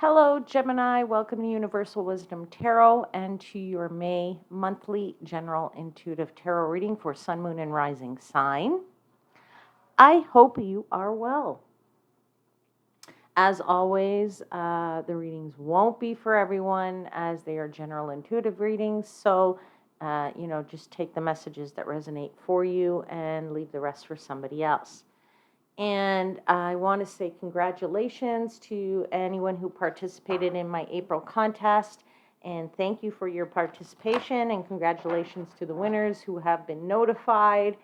Hello, Gemini. Welcome to Universal Wisdom Tarot and to your May monthly general intuitive tarot reading for Sun, Moon, and Rising sign. I hope you are well. As always, the readings won't be for everyone as they are general intuitive readings. So, just take the messages that resonate for you and leave the rest for somebody else. And I want to say congratulations to anyone who participated in my April contest. And thank you for your participation, and congratulations to the winners who have been notified.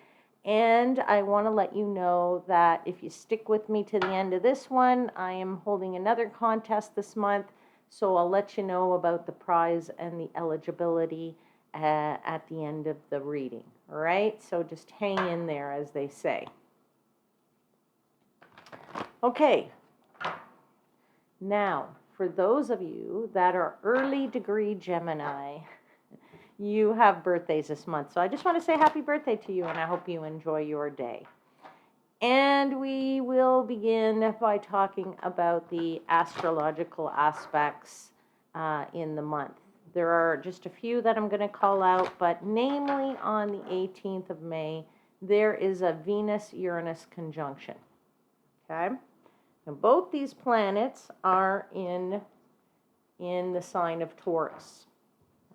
And I want to let you know that if you stick with me to the end of this one, I am holding another contest this month. So I'll let you know about the prize and the eligibility at the end of the reading. All right? So just hang in there, as they say. Okay, now for those of you that are early degree Gemini, you have birthdays this month. So I just want to say happy birthday to you, and I hope you enjoy your day. And we will begin by talking about the astrological aspects in the month. There are just a few that I'm going to call out, but namely on the 18th of May, there is a Venus-Uranus conjunction. Okay? And both these planets are in the sign of Taurus.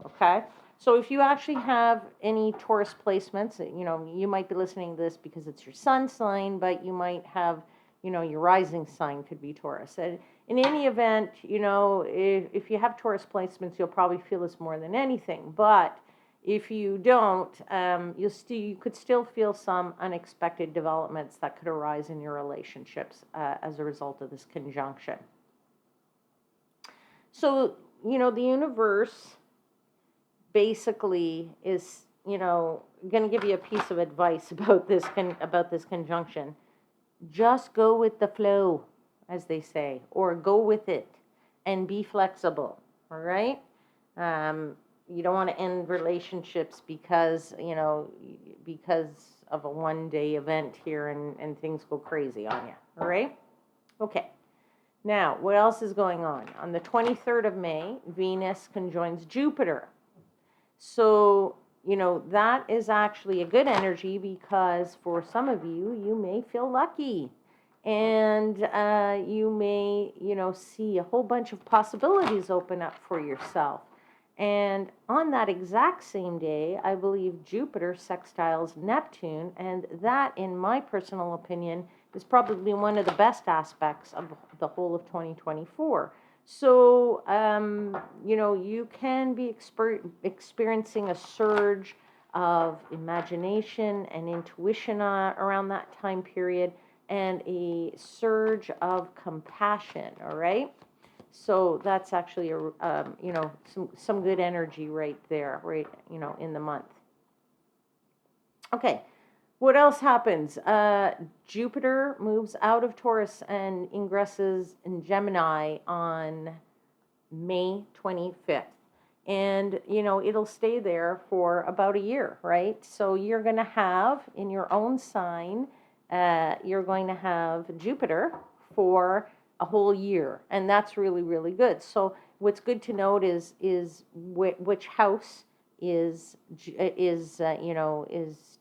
Okay? So if you actually have any Taurus placements, you might be listening to this because it's your sun sign, but you might have, your rising sign could be Taurus. And in any event, if you have Taurus placements, you'll probably feel this more than anything. But if you don't, you could still feel some unexpected developments that could arise in your relationships as a result of this conjunction. So, the universe basically is, going to give you a piece of advice about this conjunction. Just go with the flow, as they say, or go with it and be flexible. All right. You don't want to end relationships because of a one-day event here and things go crazy on you. All right? Okay. Now, what else is going on? On the 23rd of May, Venus conjoins Jupiter. So, that is actually a good energy because for some of you, you may feel lucky. And you may, see a whole bunch of possibilities open up for yourself. And on that exact same day, I believe Jupiter sextiles Neptune, and that, in my personal opinion, is probably one of the best aspects of the whole of 2024. So, you can be experiencing a surge of imagination and intuition around that time period, and a surge of compassion, all right? So that's actually some good energy right there, right, in the month. Okay, what else happens? Jupiter moves out of Taurus and ingresses in Gemini on May 25th. And, it'll stay there for about a year, right? So you're going to have, in your own sign, you're going to have Jupiter for a whole year, and that's really, really good. So what's good to note is which house is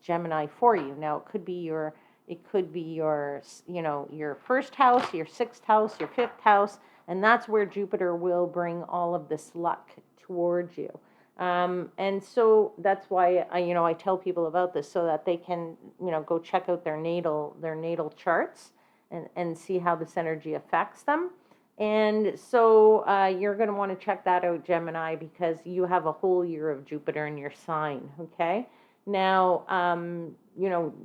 Gemini for you. Now it could be your your first house, your sixth house, your fifth house, and that's where Jupiter will bring all of this luck towards you. And so that's why I tell people about this, so that they can go check out their natal charts and see how this energy affects them. And so you're going to want to check that out, Gemini, because you have a whole year of Jupiter in your sign. Okay. Now,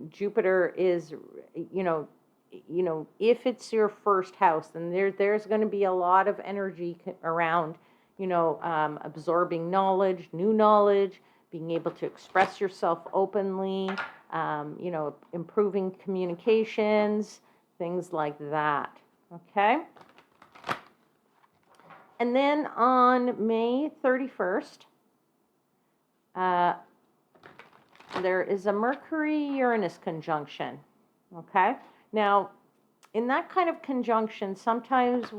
Jupiter is, if it's your first house, then there's going to be a lot of energy around, absorbing knowledge, new knowledge, being able to express yourself openly, improving communications, things like that. Okay. And then on May 31st, there is a Mercury-Uranus conjunction. Okay. Now, in that kind of conjunction, sometimes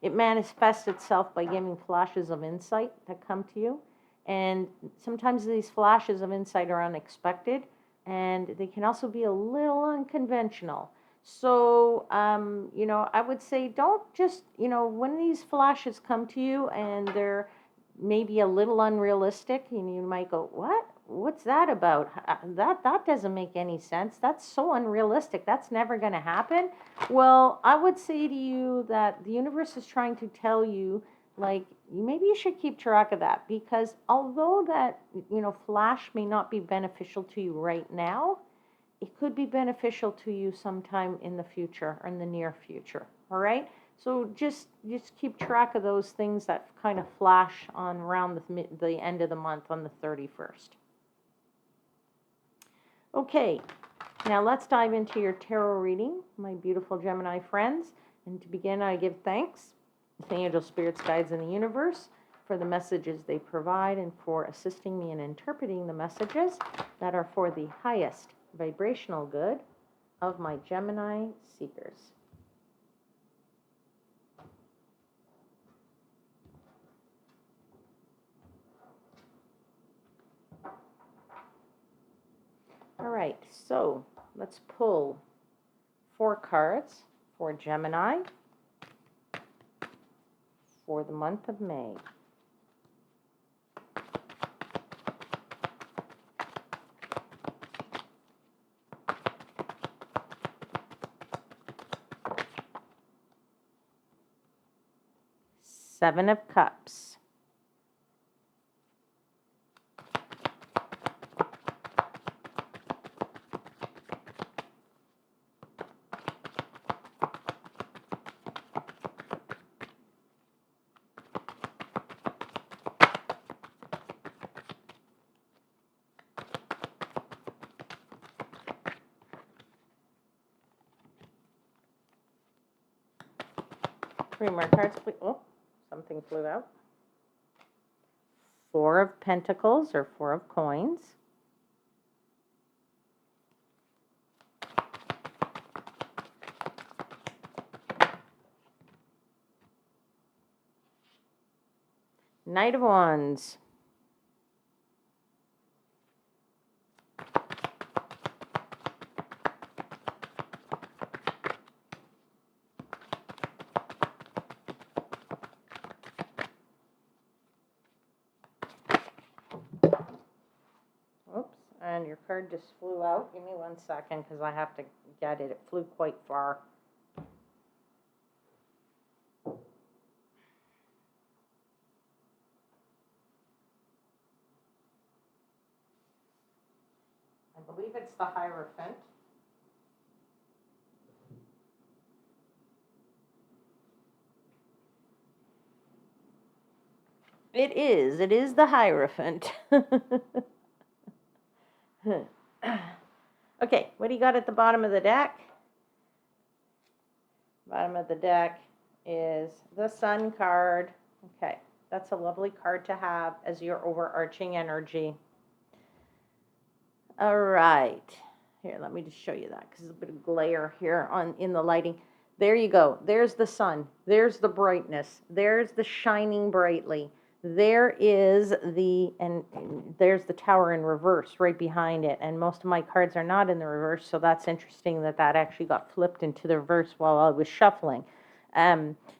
It manifests itself by giving flashes of insight that come to you. And sometimes these flashes of insight are unexpected, and they can also be a little unconventional. So, I would say don't just, when these flashes come to you and they're maybe a little unrealistic, and you might go, "What? What's that about? That doesn't make any sense. That's so unrealistic. That's never going to happen." Well, I would say to you that the universe is trying to tell you, like, maybe you should keep track of that, because although that, flash may not be beneficial to you right now, it could be beneficial to you sometime in the future or in the near future. All right. So just keep track of those things that kind of flash on around the end of the month on the 31st. Okay, now let's dive into your tarot reading, my beautiful Gemini friends. And to begin, I give thanks to the angel spirits, guides, in the universe for the messages they provide and for assisting me in interpreting the messages that are for the highest vibrational good of my Gemini seekers. All right, so let's pull 4 cards for Gemini for the month of May. Seven of Cups. Three more cards, please. Oh, something flew out. 4 of Pentacles, or 4 of Coins. Knight of Wands. Oops, and your card just flew out. Give me 1 second because I have to get it. It flew quite far. I believe it's the Hierophant. It is the Hierophant. Okay, what do you got at the bottom of the deck? Bottom of the deck is the Sun card. Okay, that's a lovely card to have as your overarching energy. All right. Here, let me just show you that because there's a bit of glare here in the lighting. There you go. There's the sun. There's the brightness. There's the shining brightly. There is and there's the Tower in reverse right behind it. And most of my cards are not in the reverse, so that's interesting that actually got flipped into the reverse while I was shuffling.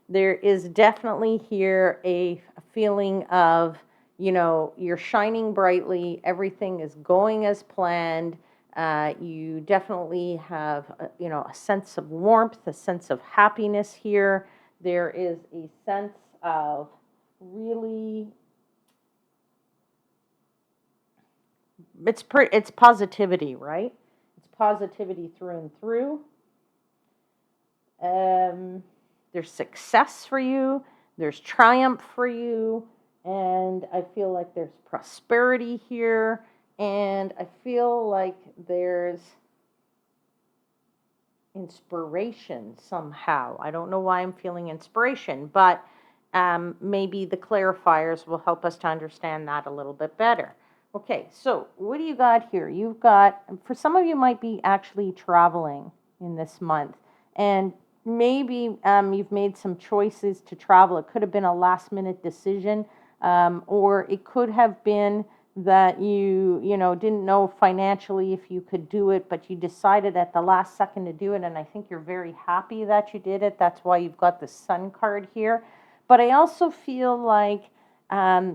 There is definitely here a feeling of, you're shining brightly. Everything is going as planned. You definitely have, a sense of warmth, a sense of happiness here. There is a sense of really, it's positivity, right? It's positivity through and through. There's success for you. There's triumph for you. And I feel like there's prosperity here. And I feel like there's inspiration somehow. I don't know why I'm feeling inspiration, but maybe the clarifiers will help us to understand that a little bit better. Okay, so what do you got here? You've got, for some of you might be actually traveling in this month. And maybe you've made some choices to travel. It could have been a last minute decision, or it could have been that you know, didn't know financially if you could do it, but you decided at the last second to do it. And I think you're very happy that you did it. That's why you've got the Sun card here. But I also feel like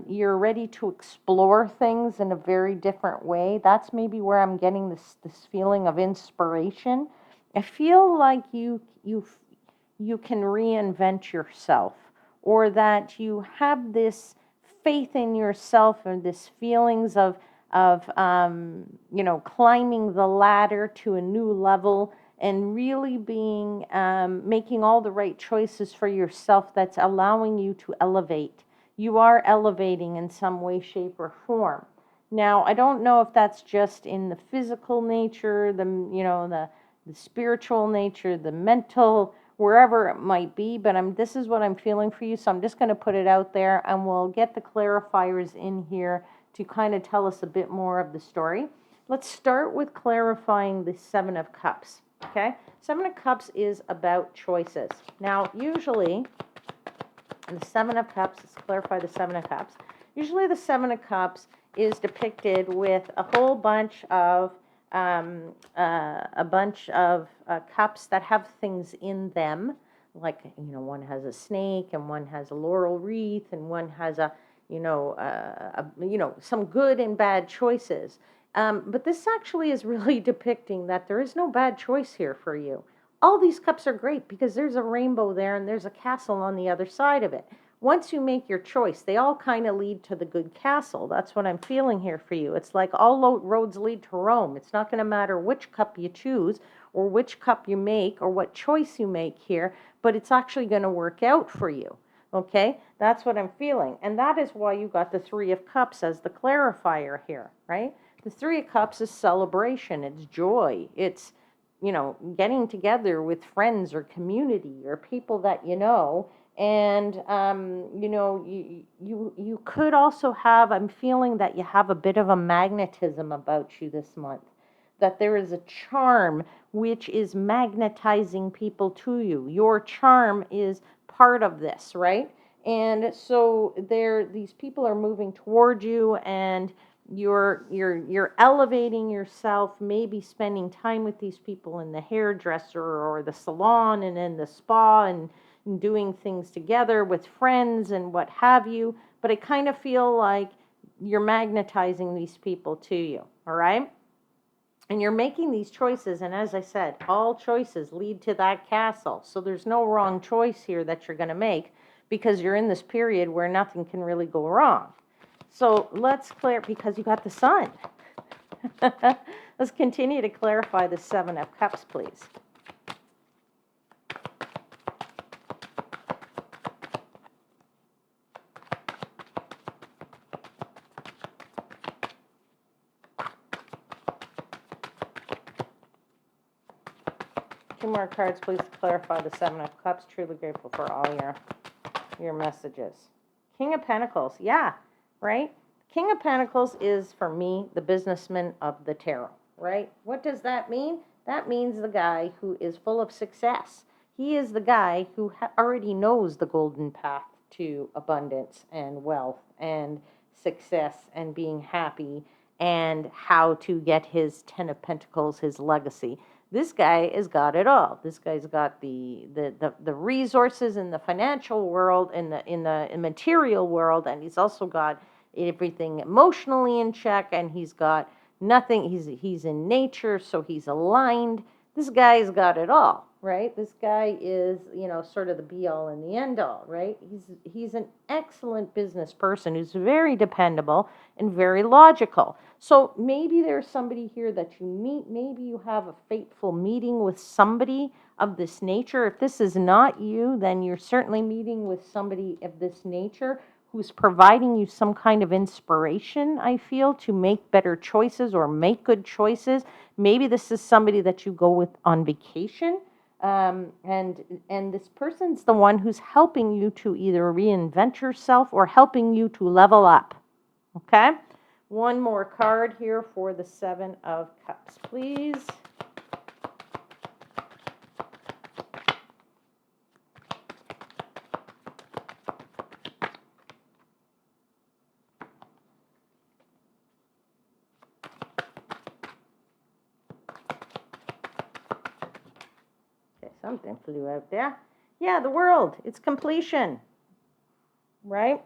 you're ready to explore things in a very different way. That's maybe where I'm getting this feeling of inspiration. I feel like you can reinvent yourself, or that you have this faith in yourself and this feelings of you know, climbing the ladder to a new level and really being making all the right choices for yourself that's allowing you to elevate. You are elevating in some way, shape, or form. Now, I don't know if that's just in the physical nature, the spiritual nature, the mental, wherever it might be, but this is what I'm feeling for you. So I'm just going to put it out there, and we'll get the clarifiers in here to kind of tell us a bit more of the story. Let's start with clarifying the Seven of Cups. Okay, Seven of Cups is about choices. Now, usually, the Seven of Cups, let's clarify the Seven of Cups. Usually the Seven of Cups is depicted with a whole bunch of cups that have things in them, like, you know, one has a snake, and one has a laurel wreath, and one has some good and bad choices. But this actually is really depicting that there is no bad choice here for you. All these cups are great because there's a rainbow there and there's a castle on the other side of it. Once you make your choice, they all kind of lead to the good castle. That's what I'm feeling here for you. It's like all roads lead to Rome. It's not going to matter which cup you choose or which cup you make or what choice you make here, but it's actually going to work out for you. Okay, that's what I'm feeling. And that is why you got the Three of Cups as the clarifier here, right? The Three of Cups is celebration. It's joy. It's, you know, getting together with friends or community or people that you know. And, you know, you could also have, I'm feeling that you have a bit of a magnetism about you this month, that there is a charm which is magnetizing people to you. Your charm is part of this, right? And so these people are moving toward you, and you're elevating yourself, maybe spending time with these people in the hairdresser or the salon and in the spa, and doing things together with friends and what have you. But I kind of feel like you're magnetizing these people to you, all right? And you're making these choices, and as I said, all choices lead to that castle. So there's no wrong choice here that you're going to make, because you're in this period where nothing can really go wrong. So let's clear, because you got the Sun. Let's continue to clarify the Seven of Cups, please. Two more cards, please, to clarify the Seven of Cups. Truly grateful for all your messages. King of Pentacles, yeah, right? King of Pentacles is, for me, the businessman of the tarot, right? What does that mean? That means the guy who is full of success. He is the guy who already knows the golden path to abundance and wealth and success and being happy, and how to get his Ten of Pentacles, his legacy. This guy has got it all. This guy's got the resources in the financial world, in the material world, and he's also got everything emotionally in check, and he's got nothing. He's in nature, so he's aligned. This guy's got it all, right? This guy is, you know, sort of the be all and the end all, right? He's an excellent business person who's very dependable and very logical. So maybe there's somebody here that you meet. Maybe you have a fateful meeting with somebody of this nature. If this is not you, then you're certainly meeting with somebody of this nature who's providing you some kind of inspiration, I feel, to make better choices or make good choices. Maybe this is somebody that you go with on vacation. And this person's the one who's helping you to either reinvent yourself or helping you to level up. Okay? One more card here for the Seven of Cups, please. Something flew out there. Yeah, the world. It's completion, right?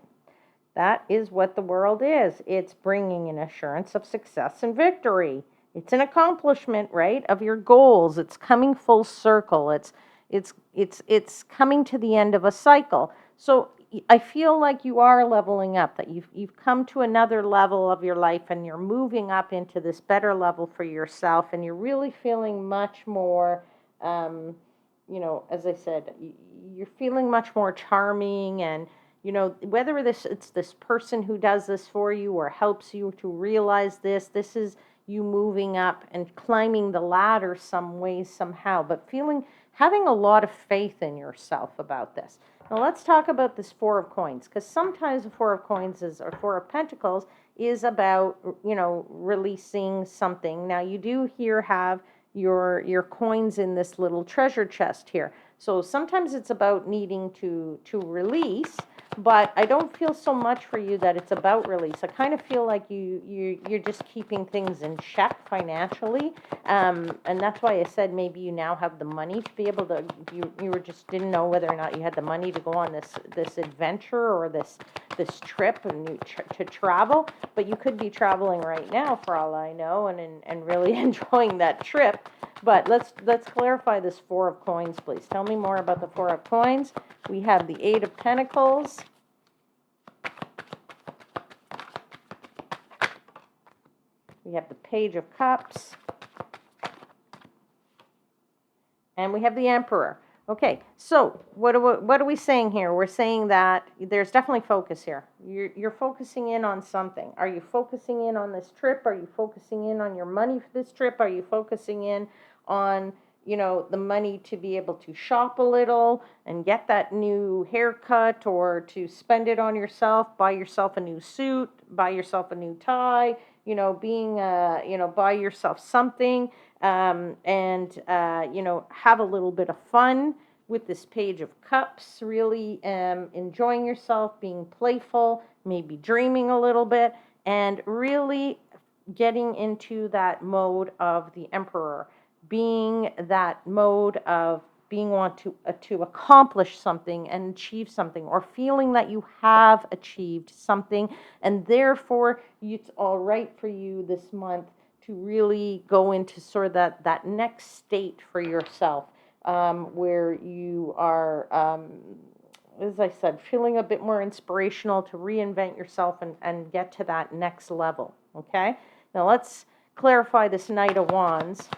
That is what the world is. It's bringing an assurance of success and victory. It's an accomplishment, right, of your goals. It's coming full circle. It's coming to the end of a cycle. So I feel like you are leveling up, that you've come to another level of your life, and you're moving up into this better level for yourself, and you're really feeling much more, as I said, you're feeling much more charming, and whether it's this person who does this for you or helps you to realize this is you moving up and climbing the ladder some ways, somehow, but having a lot of faith in yourself about this. Now let's talk about this Four of Coins, because sometimes the Four of Coins or Four of Pentacles is about, releasing something. Now you do here have your coins in this little treasure chest here. So sometimes it's about needing to release, but I don't feel so much for you that it's about release. I kind of feel like you're just keeping things in check financially, and that's why I said maybe you now have the money to be able to. You were just didn't know whether or not you had the money to go on this adventure or this trip and to travel. But you could be traveling right now, for all I know, and really enjoying that trip. But let's clarify this Four of Coins, please. Tell me more about the Four of Coins. We have the Eight of Pentacles. We have the Page of Cups. And we have the Emperor. Okay, so what are we saying here? We're saying that there's definitely focus here. You're focusing in on something. Are you focusing in on this trip? Are you focusing in on your money for this trip? Are you focusing in on, the money to be able to shop a little and get that new haircut, or to spend it on yourself, buy yourself a new suit, buy yourself a new tie, buy yourself something, and have a little bit of fun with this Page of Cups, really enjoying yourself, being playful, maybe dreaming a little bit, and really getting into that mode of the Emperor, being that mode of being want to accomplish something and achieve something, or feeling that you have achieved something, and therefore it's all right for you this month to really go into sort of that next state for yourself, where you are, as I said, feeling a bit more inspirational to reinvent yourself and get to that next level, okay? Now let's clarify this Knight of Wands.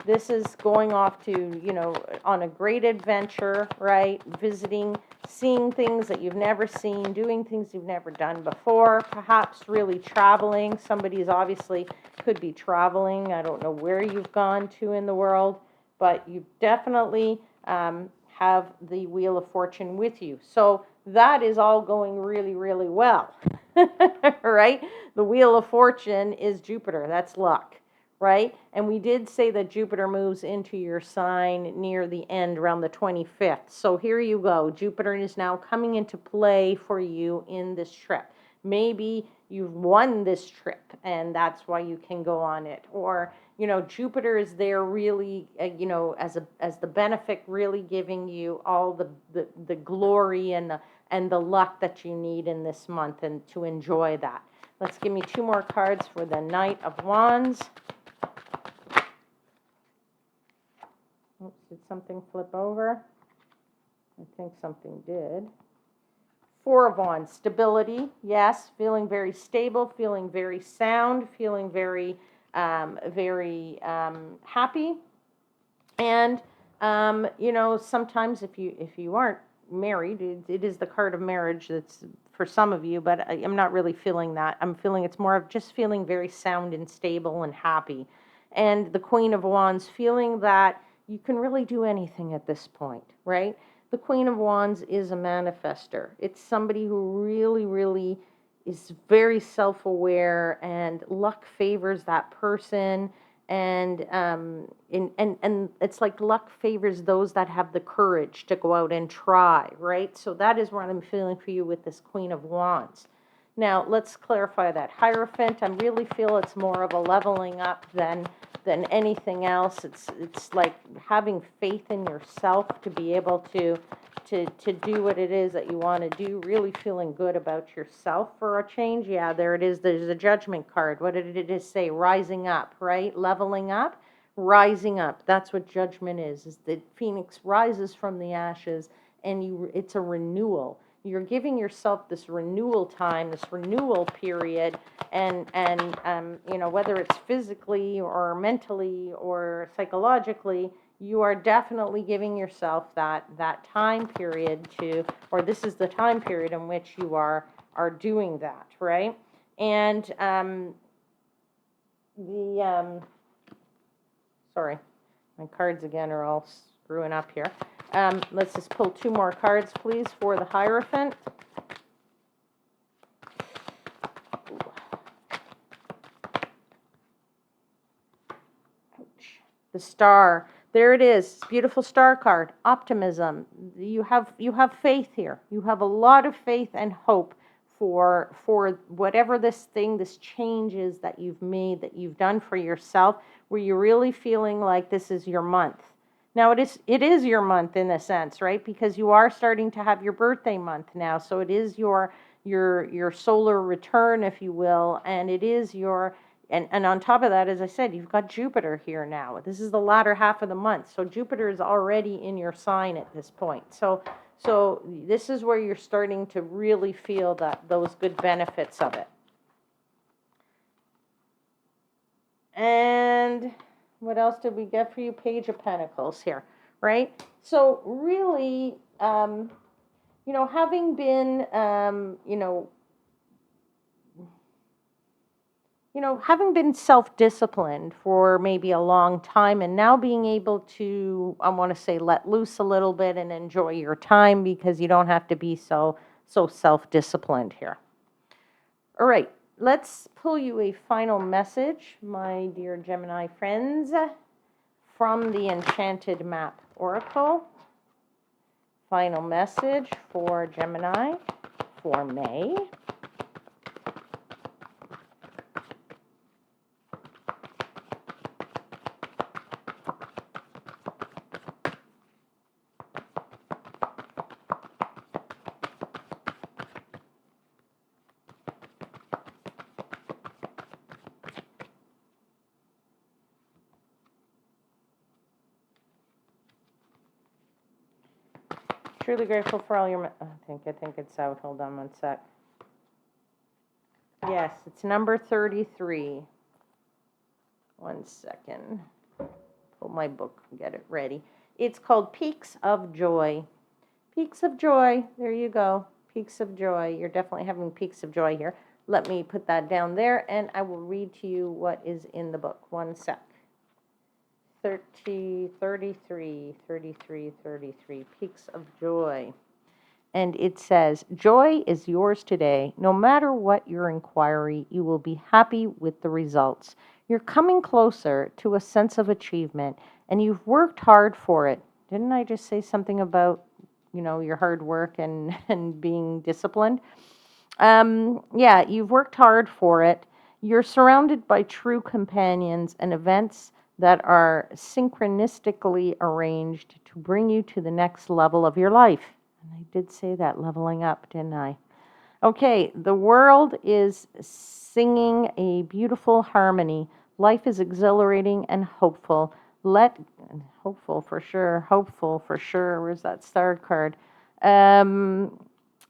This is going off to, on a great adventure, right? Visiting, seeing things that you've never seen, doing things you've never done before, perhaps really traveling. Somebody's obviously could be traveling. I don't know where you've gone to in the world, but you definitely have the Wheel of Fortune with you. So that is all going really, really well, right? The Wheel of Fortune is Jupiter. That's luck. Right? And we did say that Jupiter moves into your sign near the end, around the 25th. So here you go. Jupiter is now coming into play for you in this trip. Maybe you've won this trip and that's why you can go on it. Or, Jupiter is there really, as the benefit, really giving you all the glory and the luck that you need in this month, and to enjoy that. Let's give me two more cards for the Knight of Wands. Oops, did something flip over? I think something did. Four of Wands, stability, yes, feeling very stable, feeling very sound, feeling very, very happy. And, sometimes if you aren't married, it is the card of marriage that's for some of you, but I'm not really feeling that. I'm feeling it's more of just feeling very sound and stable and happy. And the Queen of Wands, feeling that you can really do anything at this point, right? The Queen of Wands is a manifester. It's somebody who really, really is very self-aware, and luck favors that person. And it's like luck favors those that have the courage to go out and try, right? So that is what I'm feeling for you with this Queen of Wands. Now, let's clarify that. Hierophant, I really feel it's more of a leveling up than than anything else. It's like having faith in yourself to be able to do what it is that you want to do, really feeling good about yourself for a change. Yeah, there it is. There's a judgment card. What did it just say? Rising up, right? Leveling up, rising up. That's what judgment is the phoenix rises from the ashes, and it's a renewal. You're giving yourself this renewal time, this renewal period, and whether it's physically or mentally or psychologically, you are definitely giving yourself that time period or this is the time period in which you are doing that, right? And sorry, my cards again are all screwing up here. Let's just pull 2 more cards, please, for the Hierophant. Ouch. The Star. There it is. Beautiful star card. Optimism. You have faith here. You have a lot of faith and hope for whatever this change is that you've made, that you've done for yourself, where you're really feeling like this is your month. Now it is your month in a sense, right? Because you are starting to have your birthday month now. So it is your solar return, if you will, and it is your and on top of that, as I said, you've got Jupiter here now. This is the latter half of the month. So Jupiter is already in your sign at this point. So this is where you're starting to really feel those good benefits of it. And what else did we get for you? Page of Pentacles here, right? So really, having been, having been self-disciplined for maybe a long time and now being able to, I want to say, let loose a little bit and enjoy your time because you don't have to be so self-disciplined here. All right, let's pull you a final message, my dear Gemini friends, from the Enchanted Map Oracle. Final message for Gemini for May. Truly grateful for all your... I think it's out. Hold on one sec. Yes, it's number 33. One second. Pull my book and get it ready. It's called Peaks of Joy. Peaks of Joy. There you go. Peaks of Joy. You're definitely having peaks of joy here. Let me put that down there, and I will read to you what is in the book. One sec. 33, Peaks of Joy. And it says, joy is yours today. No matter what your inquiry, you will be happy with the results. You're coming closer to a sense of achievement, and you've worked hard for it. Didn't I just say something about, your hard work and being disciplined? Yeah, you've worked hard for it. You're surrounded by true companions and events that are synchronistically arranged to bring you to the next level of your life. And I did say that, leveling up, didn't I? Okay, the world is singing a beautiful harmony. Life is exhilarating and hopeful. Hopeful for sure. Where's that star card?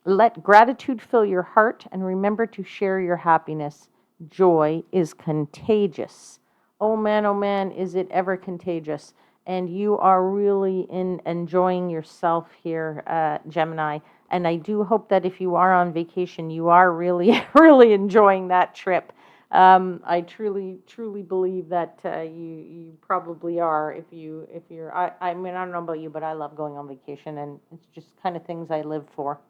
Let gratitude fill your heart and remember to share your happiness. Joy is contagious. Oh man, is it ever contagious? And you are really enjoying yourself here, Gemini. And I do hope that if you are on vacation, you are really, really enjoying that trip. I truly believe that you probably are. If you're, I mean, I don't know about you, but I love going on vacation, and it's just kind of things I live for.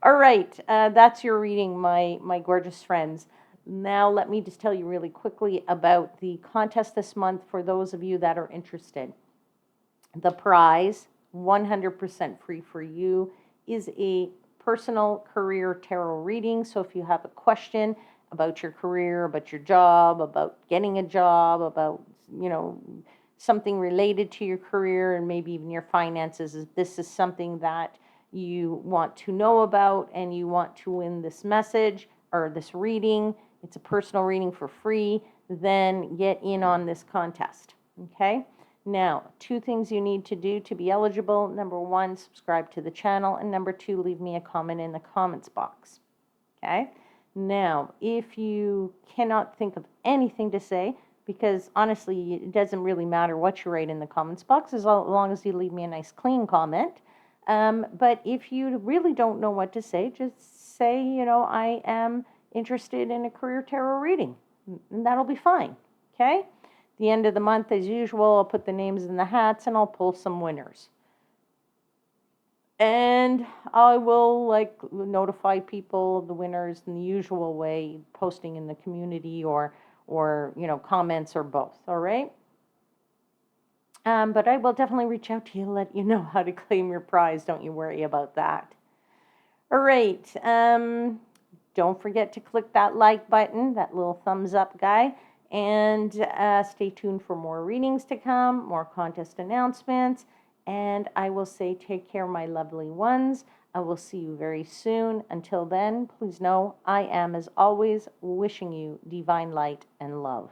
All right, that's your reading, my gorgeous friends. Now let me just tell you really quickly about the contest this month for those of you that are interested. The prize, 100% free for you, is a personal career tarot reading. So if you have a question about your career, about your job, about getting a job, about, something related to your career and maybe even your finances, if this is something that you want to know about and you want to win this message or this reading, it's a personal reading for free, then get in on this contest. Okay? Now, 2 things you need to do to be eligible. Number 1, subscribe to the channel. And number 2, leave me a comment in the comments box. Okay? Now, if you cannot think of anything to say, because honestly, it doesn't really matter what you write in the comments box as long as you leave me a nice clean comment. But if you really don't know what to say, just say, I am interested in a career tarot reading, and that'll be fine. Okay? The end of the month, as usual, I'll put the names in the hats and I'll pull some winners. And I will notify people of the winners in the usual way, posting in the community or comments or both. All right. But I will definitely reach out to you, let you know how to claim your prize. Don't you worry about that. All right. Don't forget to click that like button, that little thumbs up guy. And stay tuned for more readings to come, more contest announcements. And I will say take care, my lovely ones. I will see you very soon. Until then, please know I am, as always, wishing you divine light and love.